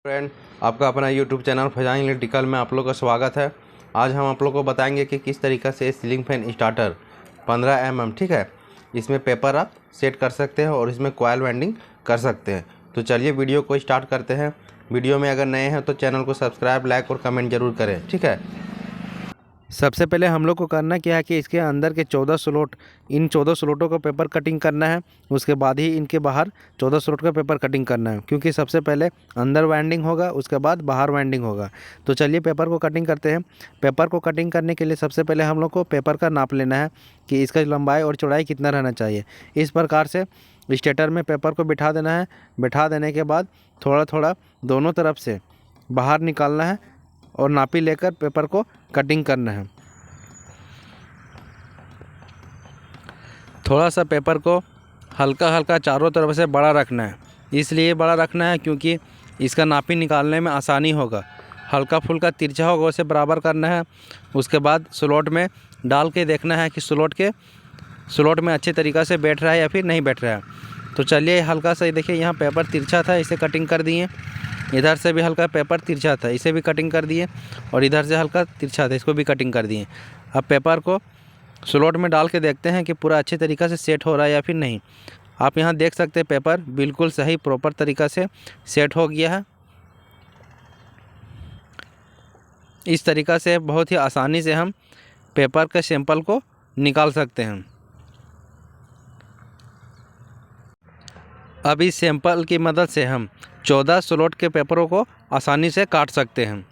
Friend, आपका अपना YouTube channel Faizan electrical में आप लोग का स्वागत है। आज हम आप लोग को बताएंगे कि किस तरीक़ा से सीलिंग फैन स्टार्टर 15 mm, ठीक है, इसमें पेपर आप सेट कर सकते हैं और इसमें कॉइल वाइंडिंग कर सकते हैं। तो चलिए वीडियो को स्टार्ट करते हैं। वीडियो में अगर नए हैं तो चैनल को सब्सक्राइब, लाइक और कमेंट ज़रूर करें, ठीक है। सबसे पहले हम लोग को करना क्या है कि इसके अंदर के 14 स्लॉट, इन 14 स्लॉटों का पेपर कटिंग करना है। उसके बाद ही इनके बाहर 14 स्लॉट का पेपर कटिंग करना है, क्योंकि सबसे पहले अंदर वाइंडिंग होगा, उसके बाद बाहर वाइंडिंग होगा। तो चलिए पेपर को कटिंग करते हैं। पेपर को कटिंग करने के लिए सबसे पहले हम लोग को पेपर का नाप लेना है कि इसका लंबाई और चौड़ाई कितना रहना चाहिए। इस प्रकार से स्टेटर में पेपर को बिठा देना है। बिठा देने के बाद थोड़ा थोड़ा दोनों तरफ से बाहर निकालना है और नापी लेकर पेपर को कटिंग करना है। थोड़ा सा पेपर को हल्का हल्का चारों तरफ से बड़ा रखना है। इसलिए बड़ा रखना है क्योंकि इसका नापी निकालने में आसानी होगा। हल्का फुल्का तिरछा होगा उसे बराबर करना है। उसके बाद स्लॉट में डाल के देखना है कि स्लॉट में अच्छे तरीक़ा से बैठ रहा है या फिर नहीं बैठ रहा है। तो चलिए हल्का सा, देखिए यहाँ पेपर तिरछा था, इसे कटिंग कर दिए। इधर से भी हल्का पेपर तिरछा था, इसे भी कटिंग कर दिए। और इधर से हल्का तिरछा था, इसको भी कटिंग कर दिए। अब पेपर को स्लॉट में डाल के देखते हैं कि पूरा अच्छे तरीक़ा से सेट हो रहा है या फिर नहीं। आप यहाँ देख सकते हैं पेपर बिल्कुल सही प्रॉपर तरीक़ा से सेट हो गया है। इस तरीक़ा से बहुत ही आसानी से हम पेपर के सैंपल को निकाल सकते हैं। अब इस सैंपल की मदद से हम 14 स्लॉट के पेपरों को आसानी से काट सकते हैं।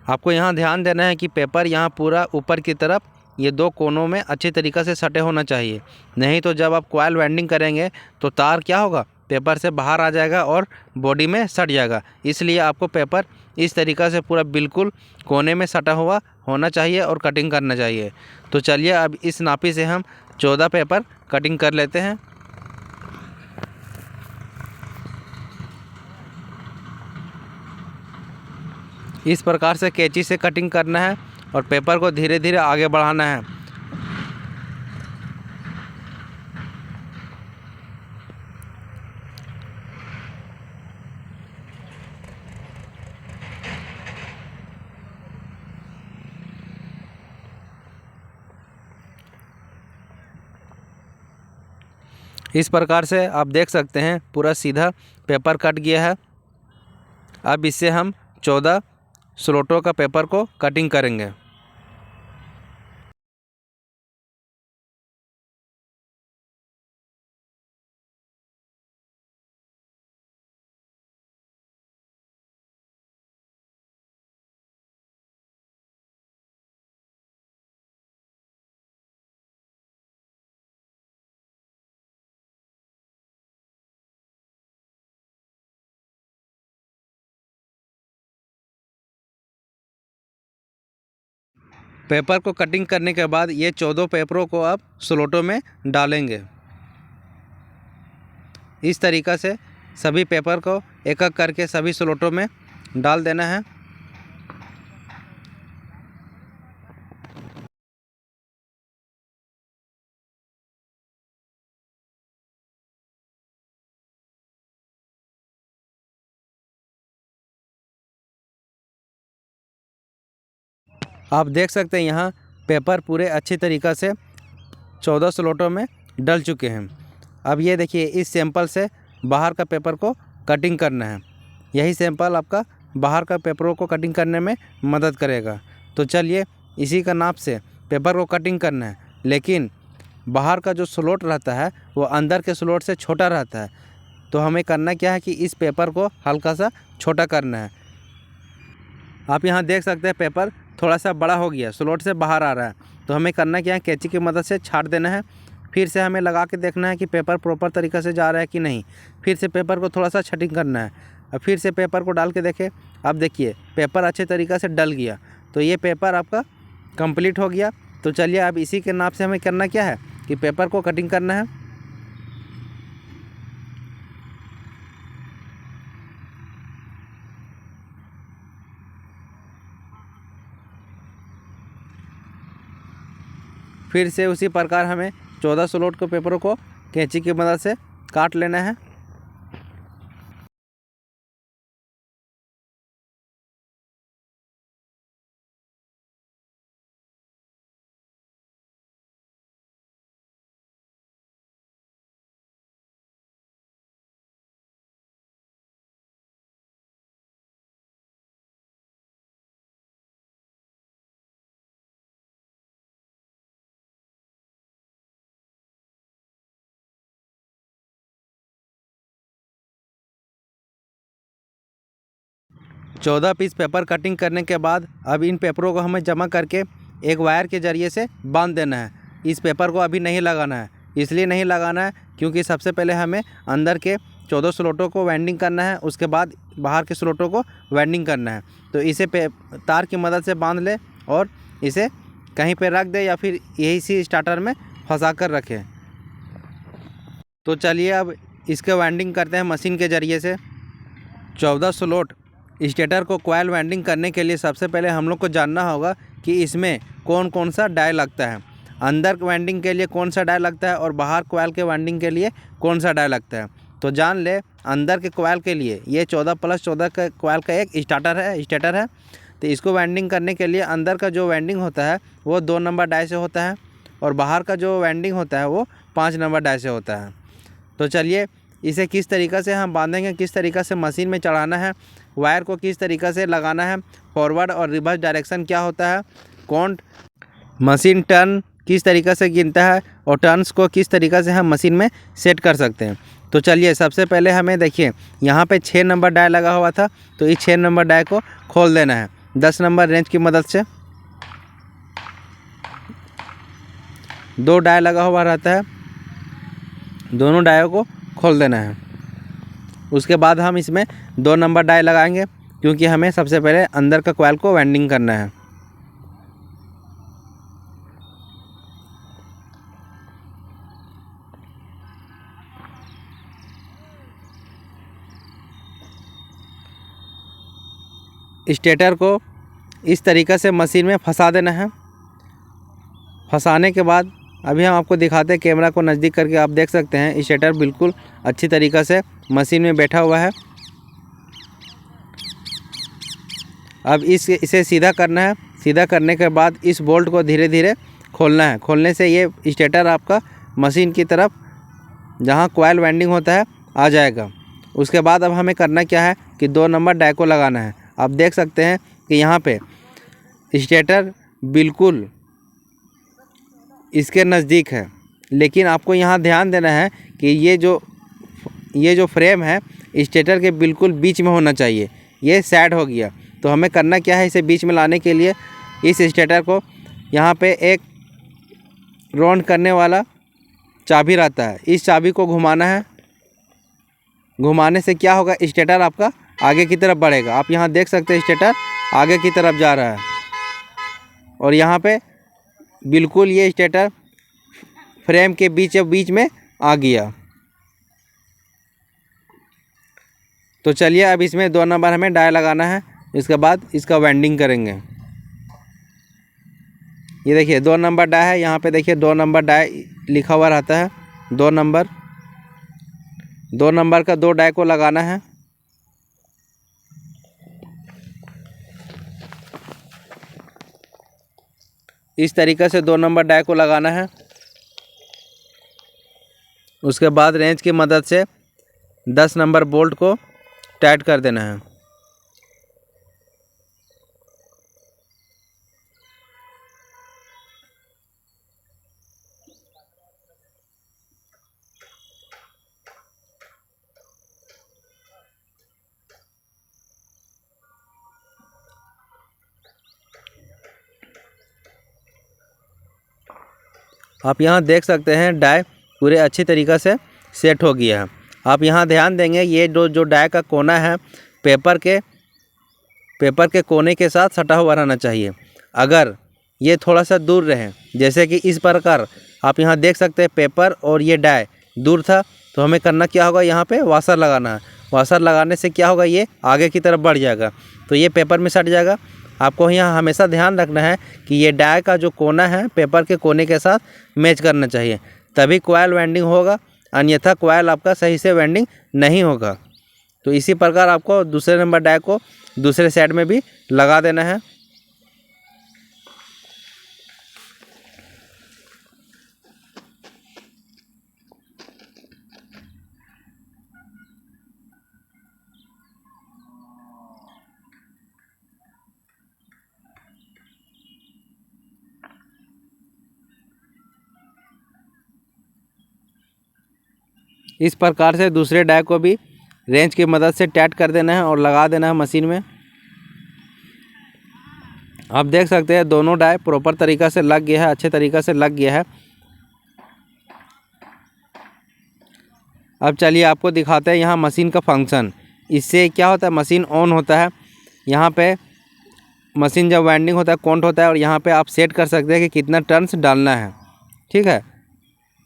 आपको यहाँ ध्यान देना है कि पेपर यहाँ पूरा ऊपर की तरफ ये दो कोनों में अच्छे तरीक़े से सटे होना चाहिए। नहीं तो जब आप कॉइल वाइंडिंग करेंगे तो तार क्या होगा, पेपर से बाहर आ जाएगा और बॉडी में सट जाएगा। इसलिए आपको पेपर इस तरीक़ा से पूरा बिल्कुल कोने में सटा हुआ होना चाहिए और कटिंग करना चाहिए। तो चलिए अब इस नापी से हम 14 पेपर कटिंग कर लेते हैं। इस प्रकार से कैंची से कटिंग करना है और पेपर को धीरे धीरे आगे बढ़ाना है। इस प्रकार से आप देख सकते हैं पूरा सीधा पेपर कट गया है। अब इससे हम 14 स्लॉटों का पेपर को कटिंग करेंगे। पेपर को कटिंग करने के बाद ये 14 पेपरों को आप स्लॉटों में डालेंगे। इस तरीक़ा से सभी पेपर को एक एक करके सभी स्लॉटों में डाल देना है। आप देख सकते हैं यहाँ पेपर पूरे अच्छी तरीक़ा से 14 स्लॉटों में डल चुके हैं। अब ये देखिए, इस सैंपल से बाहर का पेपर को कटिंग करना है। यही सैंपल आपका बाहर का पेपरों को कटिंग करने में मदद करेगा। तो चलिए इसी का नाप से पेपर को कटिंग करना है, लेकिन बाहर का जो स्लॉट रहता है वो अंदर के स्लॉट से छोटा रहता है। तो हमें करना क्या है कि इस पेपर को हल्का सा छोटा करना है। आप यहाँ देख सकते हैं पेपर थोड़ा सा बड़ा हो गया, स्लॉट से बाहर आ रहा है। तो हमें करना क्या है, कैंची की मदद से छाट देना है। फिर से हमें लगा के देखना है कि पेपर प्रॉपर तरीक़े से जा रहा है कि नहीं। फिर से पेपर को थोड़ा सा छटिंग करना है। अब फिर से पेपर को डाल के देखें। अब देखिए पेपर अच्छे तरीक़े से डल गया। तो ये पेपर आपका कंप्लीट हो गया। तो चलिए अब इसी के नाप से हमें करना क्या है कि पेपर को कटिंग करना है। फिर से उसी प्रकार हमें 14 स्लॉट के पेपरों को कैंची की मदद से काट लेना है। 14 पीस पेपर कटिंग करने के बाद अब इन पेपरों को हमें जमा करके एक वायर के ज़रिए से बांध देना है। इस पेपर को अभी नहीं लगाना है, इसलिए नहीं लगाना है क्योंकि सबसे पहले हमें अंदर के 14 स्लॉटों को वेल्डिंग करना है, उसके बाद बाहर के स्लॉटों को वेल्डिंग करना है। तो इसे तार की मदद से बांध ले और इसे कहीं पे रख दे या फिर यही सी स्टार्टर में फंसा कर रखें। तो चलिए अब इसके वेल्डिंग करते हैं मशीन के ज़रिए से। 14 स्लॉट स्टेटर को कॉइल वेल्डिंग करने के लिए सबसे पहले हम लोग को जानना होगा कि इसमें कौन कौन सा डाई लगता है। अंदर वेल्डिंग के लिए कौन सा डाई लगता है और बाहर कॉइल के वेल्डिंग के लिए कौन सा डाई लगता है। तो जान ले, अंदर के कॉइल के लिए ये 14+14 का कॉइल का एक स्टेटर है। तो इसको वेल्डिंग करने के लिए अंदर का जो वेल्डिंग होता है वो 2 नंबर डाई से होता है और बाहर का जो वेल्डिंग होता है वो 5 नंबर डाई से होता है। तो चलिए इसे किस तरीक़ा से हम बांधेंगे, किस तरीक़ा से मशीन में चढ़ाना है, वायर को किस तरीक़ा से लगाना है, फॉरवर्ड और रिवर्स डायरेक्शन क्या होता है, कौन मशीन टर्न किस तरीक़ा से गिनता है और टर्न्स को किस तरीक़ा से हम मशीन में सेट कर सकते हैं। तो चलिए सबसे पहले हमें देखिए यहाँ पे 6 नंबर डाई लगा हुआ था, तो इस 6 नंबर डाई को खोल देना है 10 नंबर रेंच की मदद से। 2 डाई लगा हुआ रहता है, दोनों डायों को खोल देना है। उसके बाद हम इसमें 2 नंबर डाई लगाएंगे क्योंकि हमें सबसे पहले अंदर का कॉइल को वेल्डिंग करना है। स्टेटर को इस तरीक़ा से मशीन में फंसा देना है। फंसाने के बाद अभी हम आपको दिखाते हैं, कैमरा को नज़दीक करके आप देख सकते हैं स्टेटर बिल्कुल अच्छी तरीक़ा से मशीन में बैठा हुआ है। अब इसे सीधा करना है। सीधा करने के बाद इस बोल्ट को धीरे धीरे खोलना है। खोलने से ये स्टेटर आपका मशीन की तरफ जहाँ कॉइल वेल्डिंग होता है आ जाएगा। उसके बाद अब हमें करना क्या है कि 2 नंबर डाई को लगाना है। आप देख सकते हैं कि यहाँ पे स्टेटर बिल्कुल इसके नज़दीक है, लेकिन आपको यहाँ ध्यान देना है कि ये जो फ्रेम है स्टेटर के बिल्कुल बीच में होना चाहिए। ये साइड हो गया, तो हमें करना क्या है, इसे बीच में लाने के लिए इस स्टेटर को यहाँ पे एक राउंड करने वाला चाबी रहता है, इस चाबी को घुमाना है। घुमाने से क्या होगा, स्टेटर आपका आगे की तरफ बढ़ेगा। आप यहाँ देख सकते हैं स्टेटर आगे की तरफ जा रहा है और यहाँ पे बिल्कुल ये स्टेटर फ्रेम के बीच में आ गया। तो चलिए अब इसमें 2 नंबर हमें डाई लगाना है, इसके बाद इसका वेल्डिंग करेंगे। ये देखिए 2 नंबर डाई है, यहाँ पे देखिए 2 नंबर डाई लिखा हुआ रहता है। 2 नंबर का 2 डाई को लगाना है। इस तरीक़े से 2 नंबर डाई को लगाना है। उसके बाद रेंच की मदद से 10 नंबर बोल्ट को टाइट कर देना है। आप यहाँ देख सकते हैं डाई पूरे अच्छी तरीक़ा से सेट हो गया है। आप यहाँ ध्यान देंगे ये जो डाई का कोना है पेपर के कोने के साथ सटा हुआ रहना चाहिए। अगर ये थोड़ा सा दूर रहे, जैसे कि इस प्रकार आप यहाँ देख सकते हैं पेपर और ये डाई दूर था, तो हमें करना क्या होगा, यहाँ पे वाशर लगाना है। वाशर लगाने से क्या होगा, ये आगे की तरफ बढ़ जाएगा, तो ये पेपर में सट जाएगा। आपको यहाँ हमेशा ध्यान रखना है कि ये डाई का जो कोना है पेपर के कोने के साथ मैच करना चाहिए, तभी कॉइल वेल्डिंग होगा, अन्यथा कॉइल आपका सही से वेल्डिंग नहीं होगा। तो इसी प्रकार आपको दूसरे नंबर डाई को दूसरे साइड में भी लगा देना है। इस प्रकार से दूसरे डाई को भी रेंच की मदद से टाइट कर देना है और लगा देना है मशीन में। आप देख सकते हैं दोनों डाई प्रॉपर तरीक़ा से लग गया है, अच्छे तरीक़ा से लग गया है। अब चलिए आपको दिखाते हैं यहाँ मशीन का फंक्शन। इससे क्या होता है, मशीन ऑन होता है। यहाँ पे मशीन जब वाइंडिंग होता है काउंट होता है और यहाँ पे आप सेट कर सकते हैं कि कितना टर्न्स डालना है, ठीक है।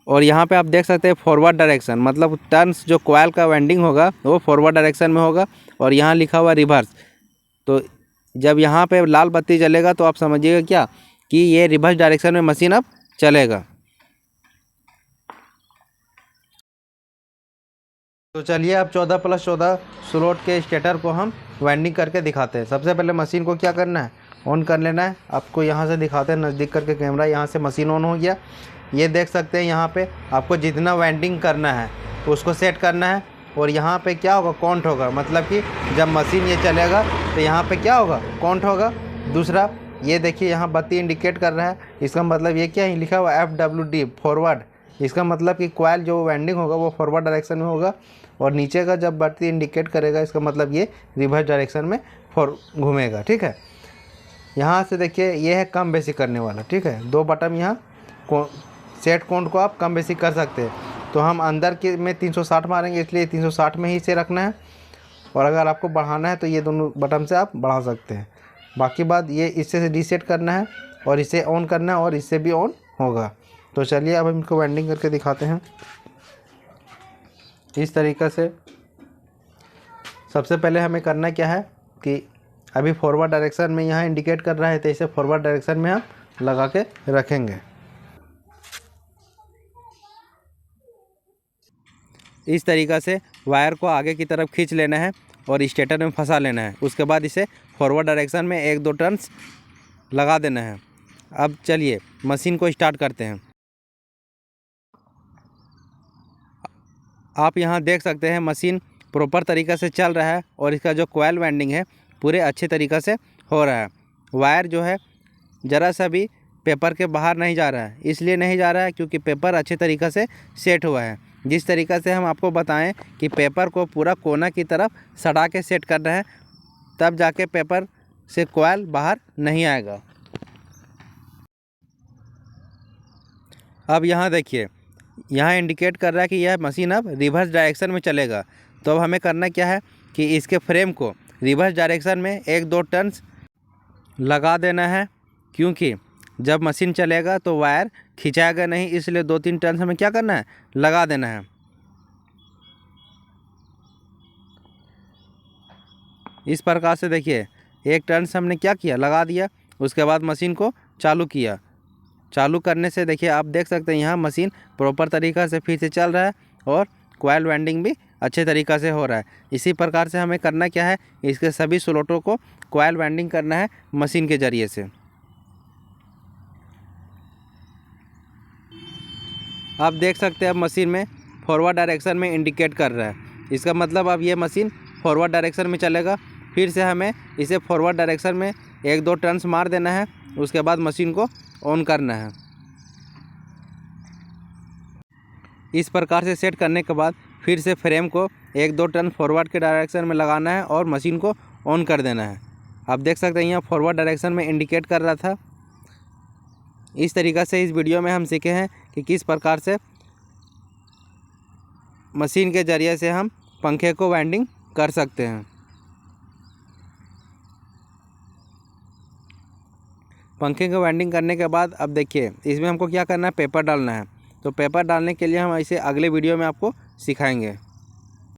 और यहाँ पे आप देख सकते हैं फॉरवर्ड डायरेक्शन, मतलब टर्न्स जो कॉइल का वाइंडिंग होगा वो फॉरवर्ड डायरेक्शन में होगा और यहाँ लिखा हुआ रिवर्स। तो जब यहाँ पे लाल बत्ती जलेगा तो आप समझिएगा क्या कि ये रिवर्स डायरेक्शन में मशीन अब चलेगा। तो चलिए अब 14+14 स्लॉट के स्टेटर को हम वाइंडिंग करके दिखाते हैं। सबसे पहले मशीन को क्या करना है, ऑन कर लेना है। आपको यहाँ से दिखाते हैं नज़दीक करके कैमरा। यहाँ से मशीन ऑन हो गया। ये देख सकते हैं यहाँ पे आपको जितना वाइंडिंग करना है उसको सेट करना है। और यहाँ पे क्या होगा, काउंट होगा, मतलब कि जब मशीन ये चलेगा तो यहाँ पे क्या होगा, काउंट होगा। दूसरा ये देखिए यहाँ बत्ती इंडिकेट कर रहा है, इसका मतलब ये क्या है, लिखा हुआ FWD फॉरवर्ड। इसका मतलब कि कॉइल जो वाइंडिंग होगा वो फॉरवर्ड डायरेक्शन में होगा और नीचे का जब बत्ती इंडिकेट करेगा इसका मतलब ये रिवर्स डायरेक्शन में घूमेगा, ठीक है। यहाँ से देखिए ये है कम बेसी करने वाला, ठीक है। 2 बटन यहाँ सेट काउंट को आप कम बेसी कर सकते हैं। तो हम अंदर के में 360 मारेंगे, इसलिए 360 में ही इसे रखना है। और अगर आपको बढ़ाना है तो ये दोनों बटन से आप बढ़ा सकते हैं। बाकी बात ये इससे रीसेट करना है और इसे ऑन करना है और इससे भी ऑन होगा। तो चलिए अब हम इनको वाइंडिंग करके दिखाते हैं इस तरीक़े से। सबसे पहले हमें करना क्या है कि अभी फॉरवर्ड डायरेक्शन में यहाँ इंडिकेट कर रहा है तो इसे फॉरवर्ड डायरेक्शन में हम लगा के रखेंगे। इस तरीक़ा से वायर को आगे की तरफ खींच लेना है और स्टेटर में फंसा लेना है। उसके बाद इसे फॉरवर्ड डायरेक्शन में 1-2 टर्न्स लगा देना है। अब चलिए मशीन को स्टार्ट करते हैं। आप यहाँ देख सकते हैं मशीन प्रॉपर तरीक़ा से चल रहा है और इसका जो कॉइल वाइंडिंग है पूरे अच्छे तरीक़ा से हो रहा है। वायर जो है ज़रा सा भी पेपर के बाहर नहीं जा रहा है। इसलिए नहीं जा रहा है क्योंकि पेपर अच्छे तरीक़ा से सेट हुआ है। जिस तरीक़ा से हम आपको बताएं कि पेपर को पूरा कोना की तरफ सटा के सेट करना है, तब जाके पेपर से कॉइल बाहर नहीं आएगा। अब यहाँ देखिए, यहाँ इंडिकेट कर रहा है कि यह मशीन अब रिवर्स डायरेक्शन में चलेगा। तो अब हमें करना क्या है कि इसके फ्रेम को रिवर्स डायरेक्शन में 1-2 टर्न्स लगा देना है, क्योंकि जब मशीन चलेगा तो वायर खिंचाएगा नहीं, इसलिए 2-3 टर्न्स हमें क्या करना है, लगा देना है। इस प्रकार से देखिए 1 टर्न्स हमने क्या किया, लगा दिया। उसके बाद मशीन को चालू किया। चालू करने से देखिए आप देख सकते हैं यहाँ मशीन प्रॉपर तरीक़ा से फिर से चल रहा है और कॉइल वाइंडिंग भी अच्छे तरीक़ा से हो रहा है। इसी प्रकार से हमें करना क्या है, इसके सभी स्लॉटों को कॉइल वाइंडिंग करना है मशीन के ज़रिए से। आप देख सकते हैं अब मशीन में फॉरवर्ड डायरेक्शन में इंडिकेट कर रहा है। इसका मतलब अब ये मशीन फॉरवर्ड डायरेक्शन में चलेगा। फिर से हमें इसे फॉरवर्ड डायरेक्शन में 1-2 टर्न्स मार देना है। उसके बाद मशीन को ऑन करना है। इस प्रकार से सेट करने के बाद फिर से फ्रेम को 1-2 टर्न फॉरवर्ड के डायरेक्शन में लगाना है और मशीन को ऑन कर देना है। आप देख सकते हैं यहाँ फॉरवर्ड डायरेक्शन में इंडिकेट कर रहा था। इस तरीक़ा से इस वीडियो में हम सीखे हैं कि किस प्रकार से मशीन के ज़रिए से हम पंखे को वाइंडिंग कर सकते हैं। पंखे को वाइंडिंग करने के बाद अब देखिए इसमें हमको क्या करना है, पेपर डालना है। तो पेपर डालने के लिए हम इसे अगले वीडियो में आपको सिखाएंगे।